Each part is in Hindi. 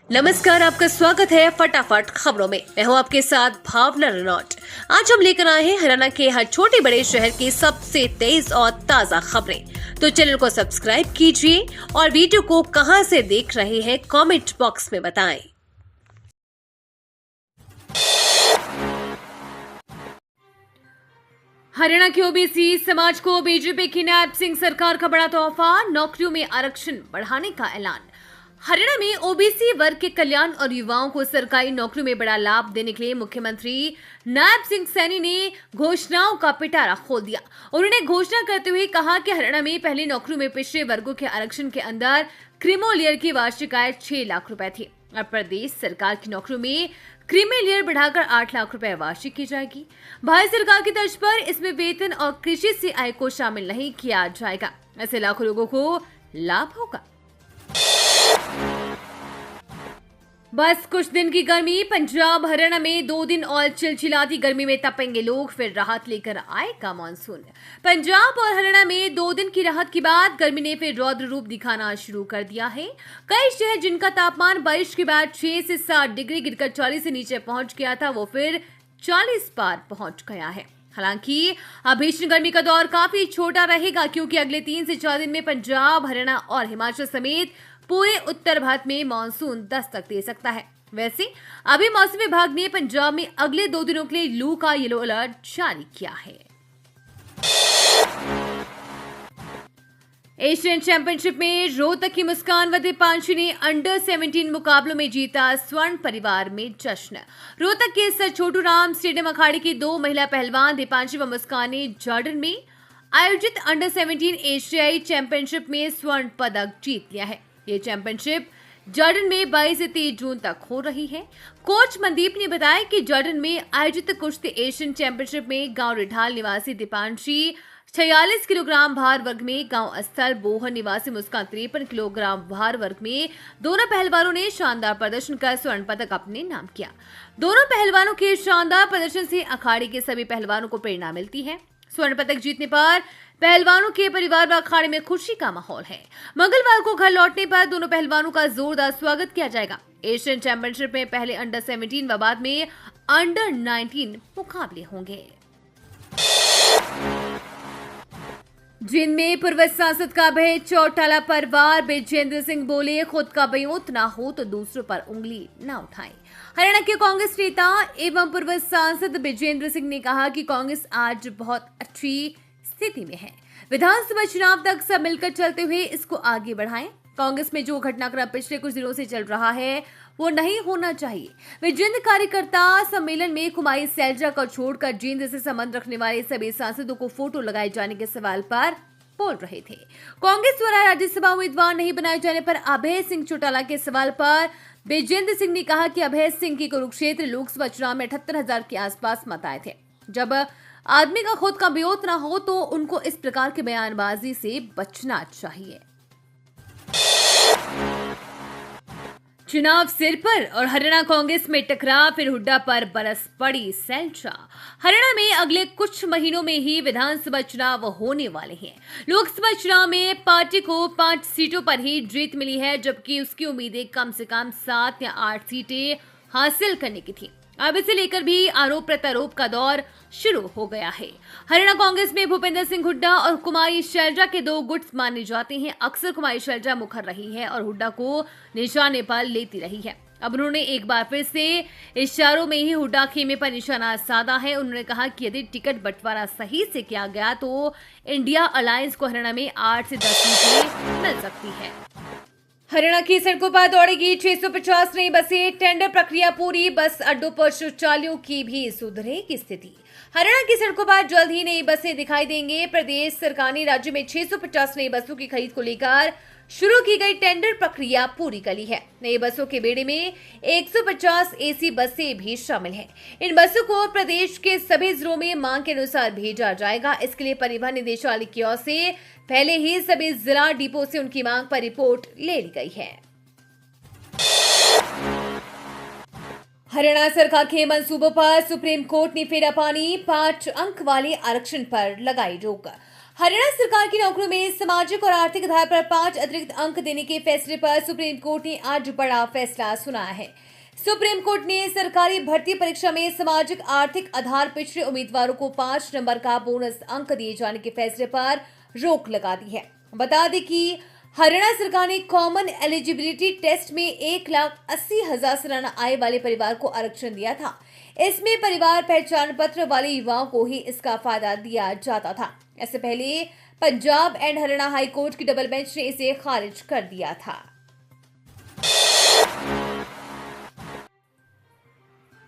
नमस्कार, आपका स्वागत है फटाफट खबरों में। मैं हूं आपके साथ भावना रनौट। आज हम लेकर आए हैं हरियाणा के हर छोटे बड़े शहर की सबसे तेज और ताजा खबरें। तो चैनल को सब्सक्राइब कीजिए और वीडियो को कहां से देख रहे हैं कमेंट बॉक्स में बताएं। हरियाणा के ओबीसी समाज को बीजेपी की नायब सिंह सरकार का बड़ा तोहफा, नौकरियों में आरक्षण बढ़ाने का ऐलान। हरियाणा में ओबीसी वर्ग के कल्याण और युवाओं को सरकारी नौकरियों में बड़ा लाभ देने के लिए मुख्यमंत्री नायब सिंह सैनी ने घोषणाओं का पिटारा खोल दिया। उन्होंने घोषणा करते हुए कहा कि हरियाणा में पहली नौकरियों में पिछड़े वर्गों के आरक्षण के अंदर क्रीमोलियर की वार्षिक आय 6 लाख रुपए थी। अब प्रदेश सरकार की नौकरियों में क्रीमेलियर बढ़ाकर 8 लाख रुपए वार्षिक की जाएगी। भारत सरकार की तर्ज पर इसमें वेतन और कृषि से आय को शामिल नहीं किया जाएगा। ऐसे लाखों लोगों को लाभ होगा। बस कुछ दिन की गर्मी, पंजाब हरियाणा में 2 दिन और चिलचिलाती गर्मी में तपेंगे लोग, फिर राहत लेकर आएगा मानसून। पंजाब और हरियाणा में 2 दिन की राहत के बाद गर्मी ने फिर रौद्र रूप दिखाना शुरू कर दिया है। कई शहर जिनका तापमान बारिश के बाद 6 से 7 डिग्री गिरकर 40 से नीचे पहुंच गया था, वो फिर 40 पार पहुंच गया है। हालांकि अब भीषण गर्मी का दौर काफी छोटा रहेगा, क्योंकि अगले 3 से 4 दिन में पंजाब, हरियाणा और हिमाचल समेत पूरे उत्तर भारत में मानसून दस्तक दे सकता है। वैसे अभी मौसम विभाग ने पंजाब में अगले 2 दिनों के लिए लू का येलो अलर्ट जारी किया है। एशियन चैंपियनशिप में रोहतक की मुस्कान व दीपांशी ने अंडर 17 मुकाबलों में जीता स्वर्ण, परिवार में जश्न। रोहतक के सर छोटू राम स्टेडियम अखाड़े की 2 महिला पहलवान दीपांशी व मुस्कान ने जॉर्डन में आयोजित अंडर 17 एशियाई चैंपियनशिप में स्वर्ण पदक जीत लिया है। ये चैंपियनशिप जॉर्डन में 22 से 23 जून तक हो रही है। कोच मनदीप ने बताया कि जॉर्डन में आयोजित कुश्ती एशियन चैंपियनशिप में गांव रिठाल निवासी दीपांशी 46 किलोग्राम भार वर्ग में, गांव स्थल बोहर निवासी मुस्कान 53 किलोग्राम भार वर्ग में दोनों पहलवानों ने शानदार प्रदर्शन कर स्वर्ण पदक अपने नाम किया। दोनों पहलवानों के शानदार प्रदर्शन से अखाड़े के सभी पहलवानों को प्रेरणा मिलती है। स्वर्ण पदक जीतने पर पहलवानों के परिवार व अखाड़े में खुशी का माहौल है। मंगलवार को घर लौटने पर दोनों पहलवानों का जोरदार स्वागत किया जाएगा। एशियन चैंपियनशिप में पहले अंडर 17 व बाद में अंडर 19 मुकाबले होंगे। जिनमें पूर्व सांसद का भेद, चौटाला पर वार, बिजेंद्र सिंह बोले खुद का बयोत ना हो तो दूसरों पर उंगली न उठाएं। हरियाणा के कांग्रेस नेता एवं पूर्व सांसद बिजेंद्र सिंह ने कहा कि कांग्रेस आज बहुत अच्छी स्थिति में है। विधानसभा चुनाव तक सब मिलकर चलते हुए इसको आगे बढ़ाएं। कांग्रेस में जो घटनाक्रम पिछले कुछ दिनों से चल रहा है वो नहीं होना चाहिए। वे जिंद कार्यकर्ता सम्मेलन में कुमारी सैलजा को छोड़कर जिंद से संबंध रखने वाले सभी सांसदों को फोटो लगाए जाने के सवाल पर बोल रहे थे। कांग्रेस द्वारा राज्यसभा उम्मीदवार नहीं बनाए जाने पर अभय सिंह चौटाला के सवाल पर बिजेंद्र सिंह ने कहा कि अभय सिंह की कुरुक्षेत्र लोकसभा चुनाव में 78,000 के आसपास मत आए थे। जब आदमी का खुद का बयोत ना हो तो उनको इस प्रकार की बयानबाजी से बचना चाहिए। चुनाव सिर पर और हरियाणा कांग्रेस में टकराव, फिर हुड्डा पर बरस पड़ी सैलजा। हरियाणा में अगले कुछ महीनों में ही विधानसभा चुनाव होने वाले हैं। लोकसभा चुनाव में पार्टी को 5 सीटों पर ही जीत मिली है, जबकि उसकी उम्मीदें कम से कम 7 या 8 सीटें हासिल करने की थी। अब इसे लेकर भी आरोप प्रत्यारोप का दौर शुरू हो गया है। हरियाणा कांग्रेस में भूपेंद्र सिंह हुड्डा और कुमारी शैलजा के 2 गुट माने जाते हैं। अक्सर कुमारी शैलजा मुखर रही है और हुड्डा को निशाने पर लेती रही है। अब उन्होंने एक बार फिर से इशारों में ही हुड्डा खेमे पर निशाना साधा है। उन्होंने कहा कि यदि टिकट बंटवारा सही से किया गया तो इंडिया अलायंस को हरियाणा में 8 से 10 सीटें मिल सकती है। हरियाणा की सड़कों पर दौड़ेगी 650 नई बसें, टेंडर प्रक्रिया पूरी, बस अड्डों पर शौचालयों की भी सुधरेगी स्थिति। हरियाणा की सड़कों पर जल्द ही नई बसें दिखाई देंगे। प्रदेश सरकार ने राज्य में 650 नई बसों की खरीद को लेकर शुरू की गई टेंडर प्रक्रिया पूरी कर ली है। नई बसों के बेड़े में 150 एसी बसें भी शामिल हैं। इन बसों को प्रदेश के सभी जिलों में मांग के अनुसार भेजा जाएगा। इसके लिए परिवहन निदेशालय की ओर से पहले ही सभी जिला डिपो से उनकी मांग पर रिपोर्ट ले ली गई है। हरियाणा सरकार के मंसूबों पर सुप्रीम कोर्ट ने फेरा पानी, 5 अंक वाले आरक्षण पर लगाई रोक। हरियाणा सरकार की नौकरियों में सामाजिक और आर्थिक आधार पर 5 अतिरिक्त अंक देने के फैसले पर सुप्रीम कोर्ट ने आज बड़ा फैसला सुनाया है। सुप्रीम कोर्ट ने सरकारी भर्ती परीक्षा में सामाजिक आर्थिक आधार पिछड़े उम्मीदवारों को 5 नंबर का बोनस अंक दिए जाने के फैसले पर रोक लगा दी है। बता दें कि हरियाणा सरकार ने कॉमन एलिजिबिलिटी टेस्ट में 1,80,000 सालाना आय वाले परिवार को आरक्षण दिया था। इसमें परिवार पहचान पत्र वाले युवाओं को ही इसका फायदा दिया जाता था। इससे पहले Punjab and Haryana high court की डबल बेंच ने इसे खारिज कर दिया था।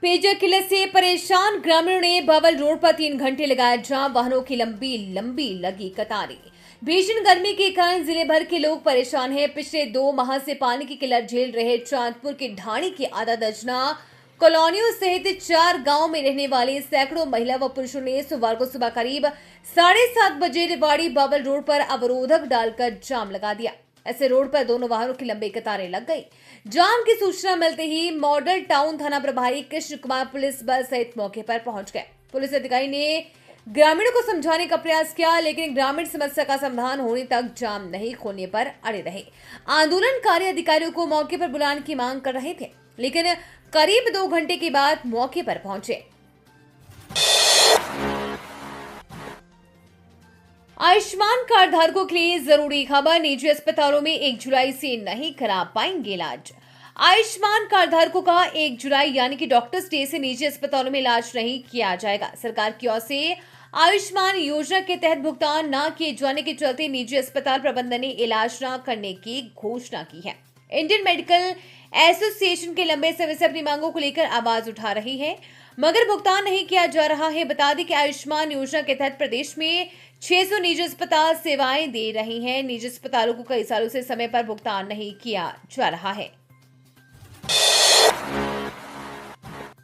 पेयजल किल्लत से परेशान ग्रामीणों ने बावल रोड पर 3 घंटे लगाया जाम। वाहनों की लंबी लंबी लगी कतारें। भीषण गर्मी के कारण जिले भर के लोग परेशान हैं। पिछले 2 माह से पानी की किल्लत झेल रहे चांदपुर के ढाणी के आधा दर्जना कॉलोनियों सहित 4 गांव में रहने वाले सैकड़ों महिला व पुरुषों ने सोमवार को सुबह करीब 7:30 बजे रेवाड़ी बावल रोड पर अवरोधक डालकर जाम लगा दिया। ऐसे रोड पर दोनों वाहनों की लंबी कतारें लग गई। जाम की सूचना मिलते ही मॉडल टाउन थाना प्रभारी कृष्ण कुमार पुलिस बल सहित मौके पर पहुंच गए। पुलिस अधिकारी ने ग्रामीणों को समझाने का प्रयास किया, लेकिन ग्रामीण समस्या का समाधान होने तक जाम नहीं खोलने पर अड़े रहे। आंदोलनकारी अधिकारियों को मौके पर बुलाने की मांग कर रहे थे, लेकिन करीब 2 घंटे के बाद मौके पर पहुंचे। आयुष्मान कार्ड धारकों के लिए जरूरी खबर। निजी अस्पतालों में 1 जुलाई से नहीं करा पाएंगे इलाज। आयुष्मान कार्ड धारकों का 1 जुलाई यानी कि डॉक्टर्स डे से निजी अस्पतालों में इलाज नहीं किया जाएगा। सरकार की ओर से आयुष्मान योजना के तहत भुगतान न किए जाने के चलते निजी अस्पताल प्रबंधन ने इलाज न करने की घोषणा की है। इंडियन मेडिकल एसोसिएशन के लंबे समय से अपनी मांगों को लेकर आवाज उठा रही है, मगर भुगतान नहीं किया जा रहा है। बता दें कि आयुष्मान योजना के तहत प्रदेश में 600 निजी अस्पताल सेवाएं दे रही हैं। निजी अस्पतालों को कई सालों से समय पर भुगतान नहीं किया जा रहा है।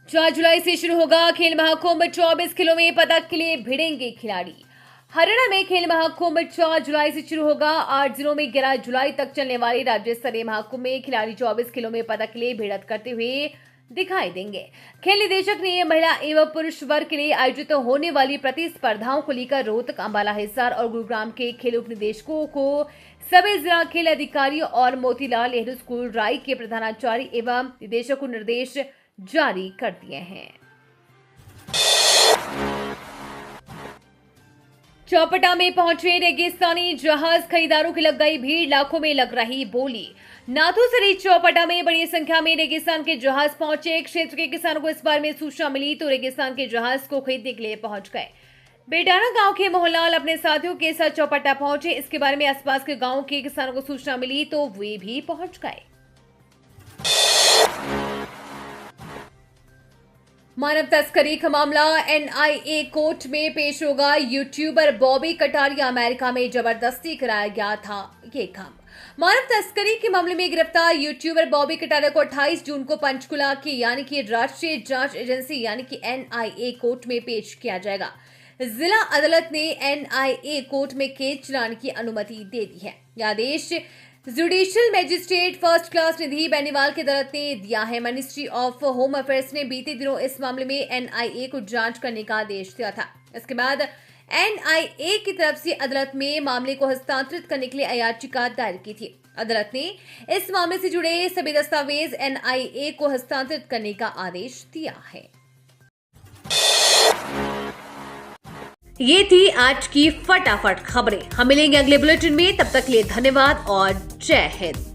4 जुलाई से शुरू होगा खेल महाकुंभ। 24 किलो में पदक के लिए भिड़ेंगे खिलाड़ी। हरियाणा में खेल महाकुंभ 4 जुलाई से शुरू होगा। 8 जिलों में 11 जुलाई तक चलने वाले राज्य स्तरीय महाकुंभ में खिलाड़ी 24 किलो में पदक के लिए भिड़त करते हुए दिखाई देंगे। खेल निदेशक ने महिला एवं पुरुष वर्ग के लिए आयोजित होने वाली प्रतिस्पर्धाओं को लेकर रोहतक, अंबाला, हिसार और गुरुग्राम के खेल उप निदेशकों को सभी जिला खेल अधिकारियों और मोतीलाल नेहरू स्कूल राई के प्रधानाचार्य एवं निदेशक को निर्देश जारी कर दिए हैं। चौपटा में पहुंचे रेगिस्तानी जहाज खरीदारों की लग गई भीड़। लाखों में लग रही बोली। नाथूसरी चौपटा में बड़ी संख्या में रेगिस्तान के जहाज पहुंचे। क्षेत्र के किसानों को इस बारे में सूचना मिली तो रेगिस्तान के जहाज को खरीदने के लिए पहुंच गए। बेटाना गांव के मोहनलाल अपने साथियों के साथ चौपटा पहुंचे। इसके बारे में आसपास के गांव के किसानों को सूचना मिली तो वे भी पहुंच गए। मानव तस्करी का मामला एनआईए कोर्ट में पेश होगा। यूट्यूबर बॉबी कटारिया अमेरिका में जबरदस्ती कराया गया था ये काम। मानव तस्करी के मामले में गिरफ्तार यूट्यूबर बॉबी कटारिया को 28 जून को पंचकुला की यानी कि राष्ट्रीय जांच एजेंसी यानी कि एनआईए कोर्ट में पेश किया जाएगा। जिला अदालत ने एनआईए कोर्ट में केस चलाने की अनुमति दे दी है। यह आदेश जुडिशियल मैजिस्ट्रेट फर्स्ट क्लास निधि बेनीवाल की अदालत ने दिया है। मिनिस्ट्री ऑफ होम अफेयर्स ने बीते दिनों इस मामले में एनआईए को जांच करने का आदेश दिया था। इसके बाद एनआईए की तरफ से अदालत में मामले को हस्तांतरित करने के लिए याचिका दायर की थी। अदालत ने इस मामले से जुड़े सभी दस्तावेज एनआईए को हस्तांतरित करने का आदेश दिया है। ये थी आज की फटाफट खबरें। हम मिलेंगे अगले बुलेटिन में, तब तक के लिए धन्यवाद और जय हिंद।